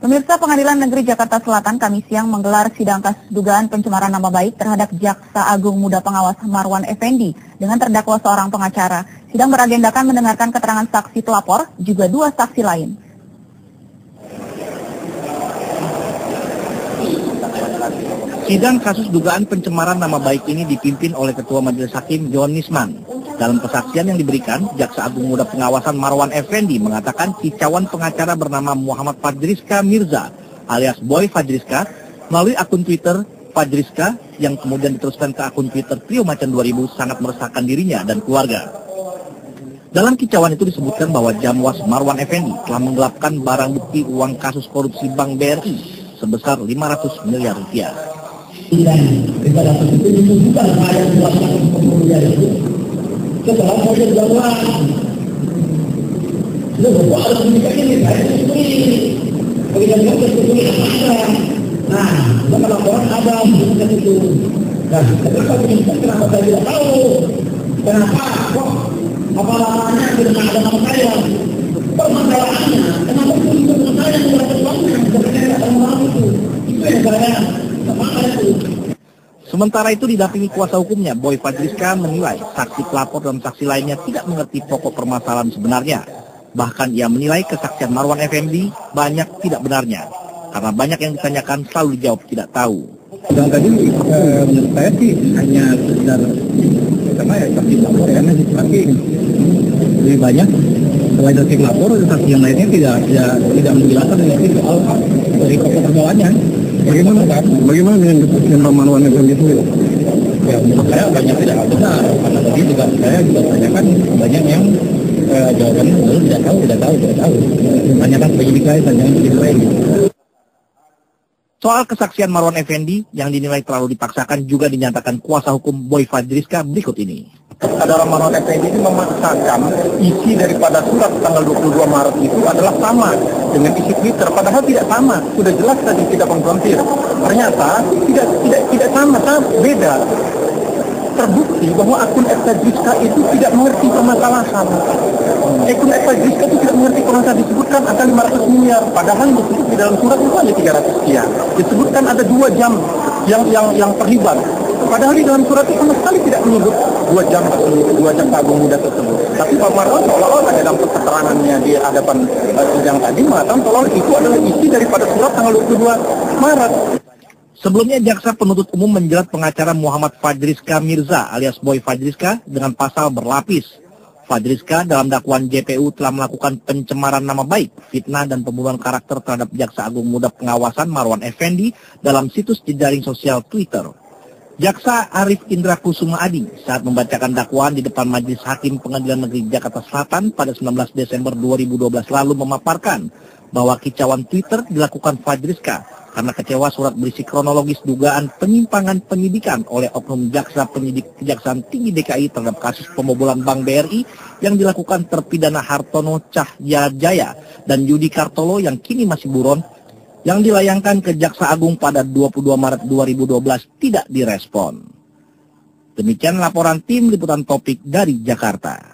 Pemirsa, Pengadilan Negeri Jakarta Selatan Kamis siang menggelar sidang kasus dugaan pencemaran nama baik terhadap Jaksa Agung Muda Pengawas Marwan Effendi dengan terdakwa seorang pengacara. Sidang beragendakan mendengarkan keterangan saksi pelapor, juga dua saksi lain. Sidang kasus dugaan pencemaran nama baik ini dipimpin oleh Ketua Majelis Hakim John Nisman. Dalam kesaksian yang diberikan, Jaksa Agung Muda Pengawasan Marwan Effendi mengatakan kicauan pengacara bernama Muhammad Fadrizka Mirza alias Boy Fadrizka melalui akun Twitter Fadrizka yang kemudian diteruskan ke akun Twitter Trio Macan 2000 sangat meresahkan dirinya dan keluarga. Dalam kicauan itu disebutkan bahwa Jamwas Marwan Effendi telah menggelapkan barang bukti uang kasus korupsi Bank BRI sebesar 500 miliar rupiah. Setelah saya jawab, sudah harus menikah ini, saya seperti bagaimana seperti apa? Nah, sama laporan ada bukan itu. Nah, ketika menikah kenapa saya tidak tahu? Kenapa? Kok apa namanya tidak ada nama saya? Permasalahannya, kenapa itu nama saya yang berada uangnya? Sebenarnya tidak tahu malam itu. Itu yang saya sepakat itu. Sementara itu didampingi kuasa hukumnya, Boy Fadrizka menilai saksi pelapor dan saksi lainnya tidak mengerti pokok permasalahan sebenarnya. Bahkan ia menilai kesaksian Marwan Effendi banyak tidak benarnya, karena banyak yang ditanyakan selalu dijawab tidak tahu. Dan tadi menurut saya sih hanya sekedar karena ya saksi pelapor ya, tapi lebih banyak selain saksi pelapor, saksi yang lainnya tidak menjelaskan soal dari pokok persoalannya. Bagaimana dengan Pak Marwan Effendi itu? Ya, menurut saya banyak tidak benar. Karena tadi juga saya juga tanyakan banyak yang jawabannya tidak tahu. Tanyakan penyidik lain, tanyakan penyidik lain. Soal kesaksian Marwan Effendi yang dinilai terlalu dipaksakan juga dinyatakan kuasa hukum Boy Fadrizka berikut ini. Saudara Marwan Effendi ini memaksakan isi daripada surat tanggal 22 Maret itu adalah sama dengan isi Twitter, padahal tidak sama. Sudah jelas tadi tidak konfrontir. Ternyata tidak sama, beda. Terbukti bahwa akun Fadrizka itu tidak mengerti permasalahan. Akun Fadrizka itu tidak mengerti permasalahan, disebutkan ada 500 miliar, padahal disebut di dalam surat itu hanya 300 sekian. Disebutkan ada 2 jam yang terlibat. Padahal di dalam surat itu sama sekali tidak menyebut 2 jam Agung Muda tersebut. Tapi Pak Marwan seolah-olah dalam keterangannya di hadapan sidang tadi mengatakan seolah itu adalah isi daripada surat tanggal 22 Maret. Sebelumnya, jaksa penuntut umum menjerat pengacara Muhammad Fadrizka Mirza alias Boy Fadrizka dengan pasal berlapis. Fadrizka dalam dakwaan JPU telah melakukan pencemaran nama baik, fitnah dan pembunuhan karakter terhadap Jaksa Agung Muda Pengawasan Marwan Effendi dalam situs jejaring sosial Twitter. Jaksa Arif Indra Kusuma Adi saat membacakan dakwaan di depan Majelis Hakim Pengadilan Negeri Jakarta Selatan pada 19 Desember 2012 lalu memaparkan bahwa kicauan Twitter dilakukan Fadrizka karena kecewa surat berisi kronologis dugaan penyimpangan penyidikan oleh oknum jaksa penyidik Kejaksaan Tinggi DKI terhadap kasus pembobolan Bank BRI yang dilakukan terpidana Hartono Cahyajaya dan Yudi Kartolo yang kini masih buron, yang dilayangkan ke Jaksa Agung pada 22 Maret 2012 tidak direspon. Demikian laporan tim liputan Topik dari Jakarta.